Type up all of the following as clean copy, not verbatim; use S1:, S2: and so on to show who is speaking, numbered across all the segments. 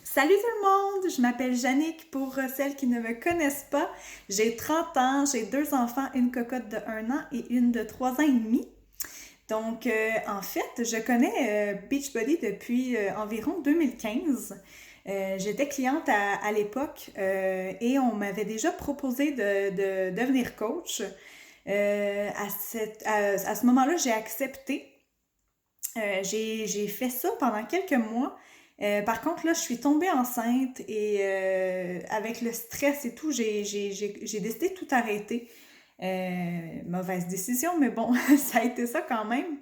S1: Salut tout le monde, je m'appelle Jannick pour celles qui ne me connaissent pas. J'ai 30 ans, j'ai deux enfants, une cocotte de 1 an et une de 3 ans et demi. Donc, en fait, je connais Beachbody depuis environ 2015. J'étais cliente à l'époque et on m'avait déjà proposé de devenir coach. À ce moment-là, j'ai accepté. J'ai fait ça pendant quelques mois. Par contre, là, je suis tombée enceinte et avec le stress et tout, j'ai décidé de tout arrêter. Mauvaise décision, mais bon, ça a été ça quand même.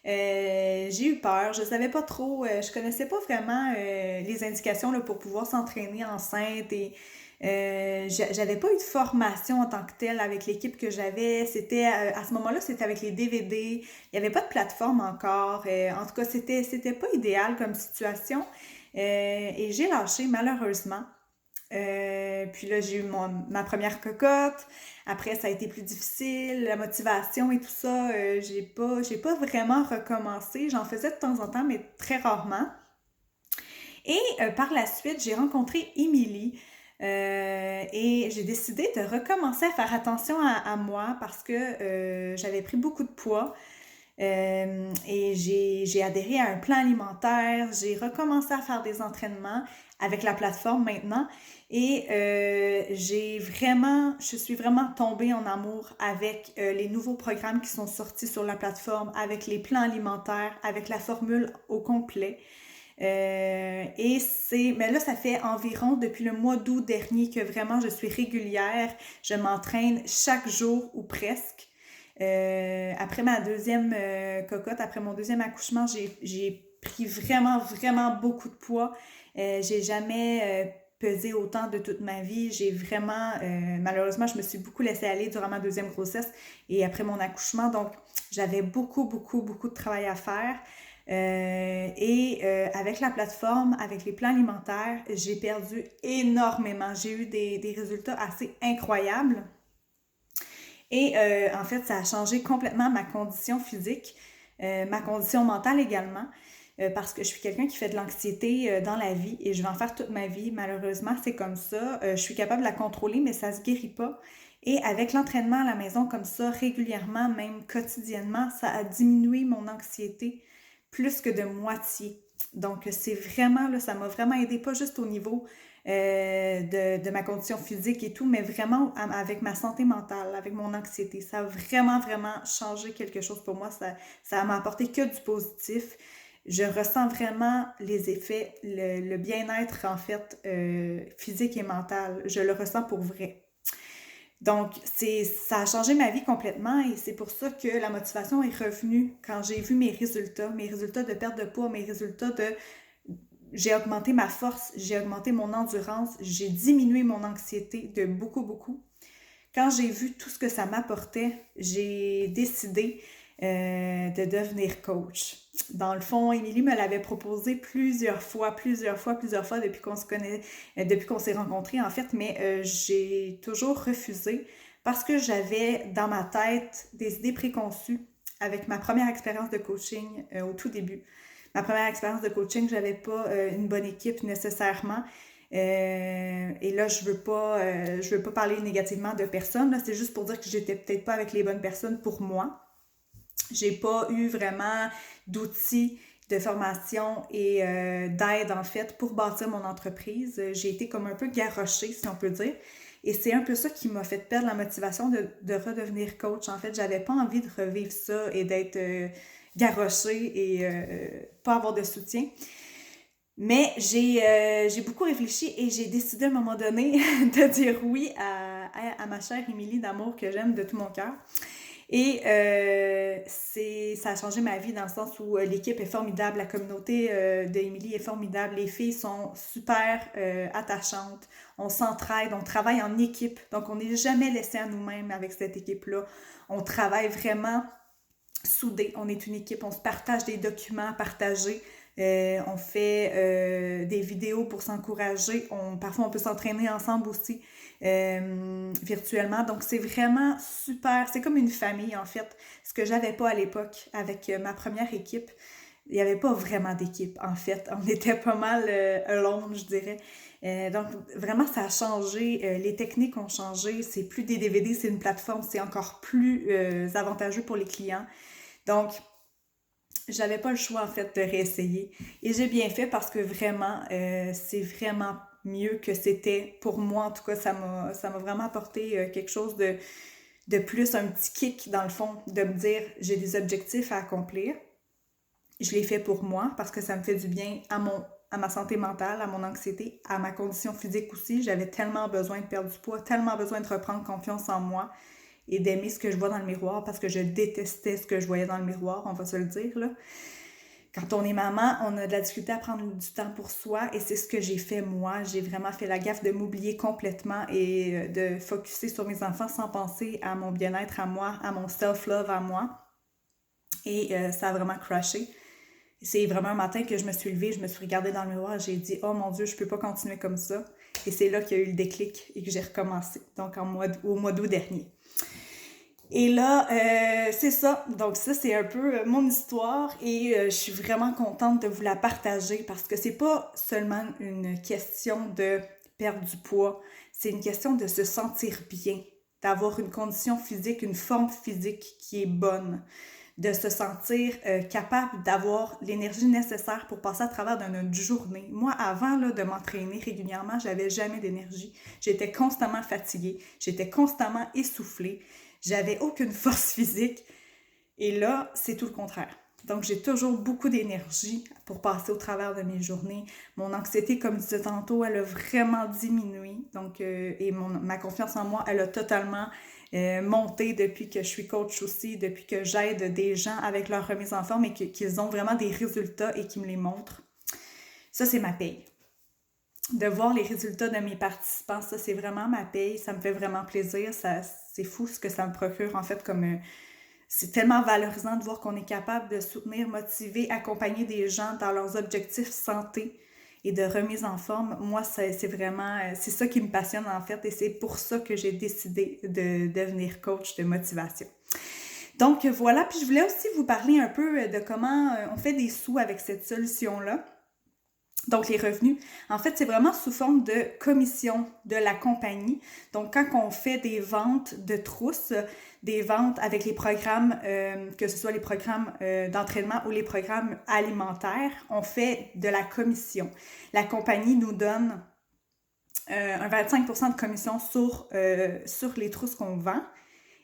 S1: J'ai eu peur, je savais pas trop, je connaissais pas vraiment les indications là, pour pouvoir s'entraîner enceinte et j'avais pas eu de formation en tant que telle avec l'équipe que j'avais. C'était à ce moment-là, c'était avec les DVD. Il y avait pas de plateforme encore. En tout cas, c'était pas idéal comme situation. Et j'ai lâché malheureusement. Puis là, j'ai eu ma première cocotte. Après, ça a été plus difficile, la motivation et tout ça. J'ai pas vraiment recommencé. J'en faisais de temps en temps, mais très rarement. Et par la suite, j'ai rencontré Émilie et j'ai décidé de recommencer à faire attention à moi parce que j'avais pris beaucoup de poids. Et j'ai adhéré à un plan alimentaire, j'ai recommencé à faire des entraînements avec la plateforme maintenant et je suis vraiment tombée en amour avec les nouveaux programmes qui sont sortis sur la plateforme, avec les plans alimentaires, avec la formule au complet. Mais là, ça fait environ depuis le mois d'août dernier que vraiment je suis régulière. Je m'entraîne chaque jour ou presque. Après ma deuxième cocotte, après mon deuxième accouchement, j'ai pris vraiment, vraiment beaucoup de poids. J'ai jamais pesé autant de toute ma vie. J'ai vraiment, malheureusement, je me suis beaucoup laissée aller durant ma deuxième grossesse et après mon accouchement. Donc, j'avais beaucoup, beaucoup, beaucoup de travail à faire. Avec la plateforme, avec les plans alimentaires, j'ai perdu énormément. J'ai eu des résultats assez incroyables. Et en fait, ça a changé complètement ma condition physique, ma condition mentale également, parce que je suis quelqu'un qui fait de l'anxiété dans la vie et je vais en faire toute ma vie. Malheureusement, c'est comme ça. Je suis capable de la contrôler, mais ça se guérit pas. Et avec l'entraînement à la maison comme ça, régulièrement, même quotidiennement, ça a diminué mon anxiété plus que de moitié. Donc, c'est vraiment, là, ça m'a vraiment aidé, pas juste au niveau de ma condition physique et tout, mais vraiment avec ma santé mentale, avec mon anxiété. Ça a vraiment, vraiment changé quelque chose pour moi. Ça m'a apporté que du positif. Je ressens vraiment les effets, le bien-être en fait physique et mental. Je le ressens pour vrai. Donc, ça a changé ma vie complètement et c'est pour ça que la motivation est revenue quand j'ai vu mes résultats de perte de poids, mes résultats de j'ai augmenté ma force, j'ai augmenté mon endurance, j'ai diminué mon anxiété de beaucoup, beaucoup. Quand j'ai vu tout ce que ça m'apportait, j'ai décidé de devenir coach. Dans le fond, Émilie me l'avait proposé plusieurs fois depuis qu'on se connaît, depuis qu'on s'est rencontrés en fait, mais j'ai toujours refusé parce que j'avais dans ma tête des idées préconçues avec ma première expérience de coaching au tout début. Ma première expérience de coaching, j'avais pas une bonne équipe nécessairement. Et là, je veux pas parler négativement de personne. Là, c'est juste pour dire que j'étais peut-être pas avec les bonnes personnes pour moi. J'ai pas eu vraiment d'outils de formation et d'aide en fait pour bâtir mon entreprise. J'ai été comme un peu garrochée, si on peut dire. Et c'est un peu ça qui m'a fait perdre la motivation de redevenir coach. En fait, j'avais pas envie de revivre ça et d'être garrochée et pas avoir de soutien. Mais j'ai beaucoup réfléchi et j'ai décidé à un moment donné de dire oui à ma chère Émilie d'amour que j'aime de tout mon cœur. Et ça a changé ma vie dans le sens où l'équipe est formidable, la communauté d'Émilie est formidable, les filles sont super attachantes, on s'entraide, on travaille en équipe, donc on n'est jamais laissé à nous-mêmes avec cette équipe-là. On travaille vraiment soudés, on est une équipe, on se partage des documents à partager, on fait des vidéos pour s'encourager, parfois on peut s'entraîner ensemble aussi virtuellement. Donc c'est vraiment super, c'est comme une famille en fait, ce que j'avais pas à l'époque avec ma première équipe. il n'y avait pas vraiment d'équipe, en fait. On était pas mal alone, je dirais. Donc, vraiment, ça a changé. Les techniques ont changé. C'est plus des DVD, c'est une plateforme. C'est encore plus avantageux pour les clients. Donc, j'avais pas le choix, en fait, de réessayer. Et j'ai bien fait parce que vraiment, c'est vraiment mieux que c'était pour moi. En tout cas, ça m'a vraiment apporté quelque chose de plus, un petit kick, dans le fond, de me dire, j'ai des objectifs à accomplir. Je l'ai fait pour moi parce que ça me fait du bien à ma santé mentale, à mon anxiété, à ma condition physique aussi. J'avais tellement besoin de perdre du poids, tellement besoin de reprendre confiance en moi et d'aimer ce que je vois dans le miroir parce que je détestais ce que je voyais dans le miroir, on va se le dire, là. Quand on est maman, on a de la difficulté à prendre du temps pour soi et c'est ce que j'ai fait moi. J'ai vraiment fait la gaffe de m'oublier complètement et de focusser sur mes enfants sans penser à mon bien-être à moi, à mon self-love à moi. Et ça a vraiment crashé. C'est vraiment un matin que je me suis levée, je me suis regardée dans le miroir et j'ai dit « Oh mon Dieu, je peux pas continuer comme ça ». Et c'est là qu'il y a eu le déclic et que j'ai recommencé, donc au mois d'août dernier. Et là, c'est ça. Donc ça, c'est un peu mon histoire et je suis vraiment contente de vous la partager parce que c'est pas seulement une question de perdre du poids, c'est une question de se sentir bien, d'avoir une condition physique, une forme physique qui est bonne, de se sentir capable d'avoir l'énergie nécessaire pour passer à travers notre journée. Moi, avant là, de m'entraîner régulièrement, j'avais jamais d'énergie. J'étais constamment fatiguée, j'étais constamment essoufflée. J'avais aucune force physique. Et là, c'est tout le contraire. Donc, j'ai toujours beaucoup d'énergie pour passer au travers de mes journées. Mon anxiété, comme je disais tantôt, elle a vraiment diminué. Donc, et ma confiance en moi, elle a totalement monté depuis que je suis coach aussi, depuis que j'aide des gens avec leur remise en forme et qu'ils ont vraiment des résultats et qu'ils me les montrent. Ça, c'est ma paye. De voir les résultats de mes participants, ça, c'est vraiment ma paye. Ça me fait vraiment plaisir. C'est fou ce que ça me procure, en fait, comme... c'est tellement valorisant de voir qu'on est capable de soutenir, motiver, accompagner des gens dans leurs objectifs santé et de remise en forme. Moi, c'est vraiment... c'est ça qui me passionne, en fait, et c'est pour ça que j'ai décidé de devenir coach de motivation. Donc, voilà. Puis je voulais aussi vous parler un peu de comment on fait des sous avec cette solution-là. Donc, les revenus, en fait, c'est vraiment sous forme de commission de la compagnie. Donc, quand on fait des ventes de trousses, des ventes avec les programmes, que ce soit les programmes d'entraînement ou les programmes alimentaires, on fait de la commission. La compagnie nous donne un 25% de commission sur les trousses qu'on vend.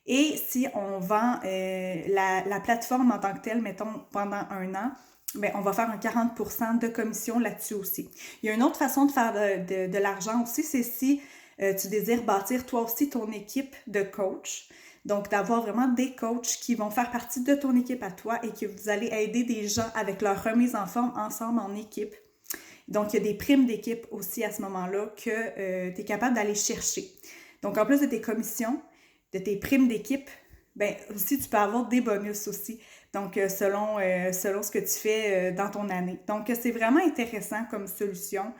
S1: Et si on vend la plateforme en tant que telle, mettons, pendant un an, bien, on va faire un 40% de commission là-dessus aussi. Il y a une autre façon de faire de l'argent aussi, c'est si tu désires bâtir toi aussi ton équipe de coach. Donc, d'avoir vraiment des coachs qui vont faire partie de ton équipe à toi et que vous allez aider des gens avec leur remise en forme ensemble en équipe. Donc, il y a des primes d'équipe aussi à ce moment-là que tu es capable d'aller chercher. Donc, en plus de tes commissions, de tes primes d'équipe, ben aussi tu peux avoir des bonus aussi. Donc, selon ce que tu fais dans ton année. Donc, c'est vraiment intéressant comme solution.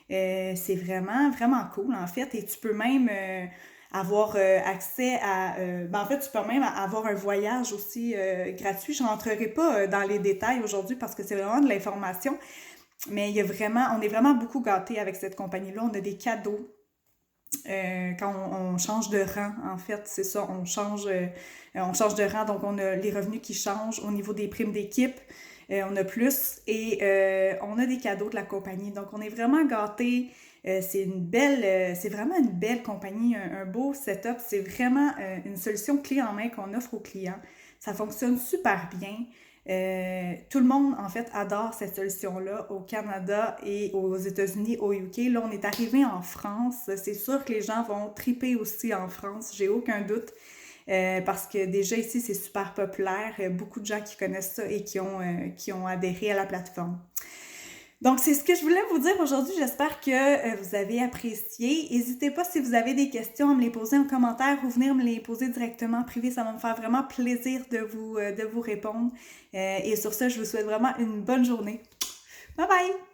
S1: C'est vraiment, vraiment cool, en fait. Et tu peux même avoir accès à... en fait, tu peux même avoir un voyage aussi gratuit. Je ne rentrerai pas dans les détails aujourd'hui parce que c'est vraiment de l'information. Mais il y a vraiment, on est vraiment beaucoup gâtés avec cette compagnie-là. On a des cadeaux. Quand on change de rang, en fait, c'est ça, on change de rang, donc on a les revenus qui changent au niveau des primes d'équipe, on a plus et on a des cadeaux de la compagnie, donc on est vraiment gâtés. C'est vraiment une belle compagnie, un beau setup, c'est vraiment une solution clé en main qu'on offre aux clients. Ça fonctionne super bien. Tout le monde, en fait, adore cette solution-là au Canada et aux États-Unis, au UK. Là, on est arrivé en France. C'est sûr que les gens vont triper aussi en France, j'ai aucun doute, parce que déjà ici, c'est super populaire. Beaucoup de gens qui connaissent ça et qui ont adhéré à la plateforme. Donc, c'est ce que je voulais vous dire aujourd'hui. J'espère que vous avez apprécié. N'hésitez pas si vous avez des questions à me les poser en commentaire ou venir me les poser directement en privé. Ça va me faire vraiment plaisir de vous répondre. Et sur ça, je vous souhaite vraiment une bonne journée. Bye bye!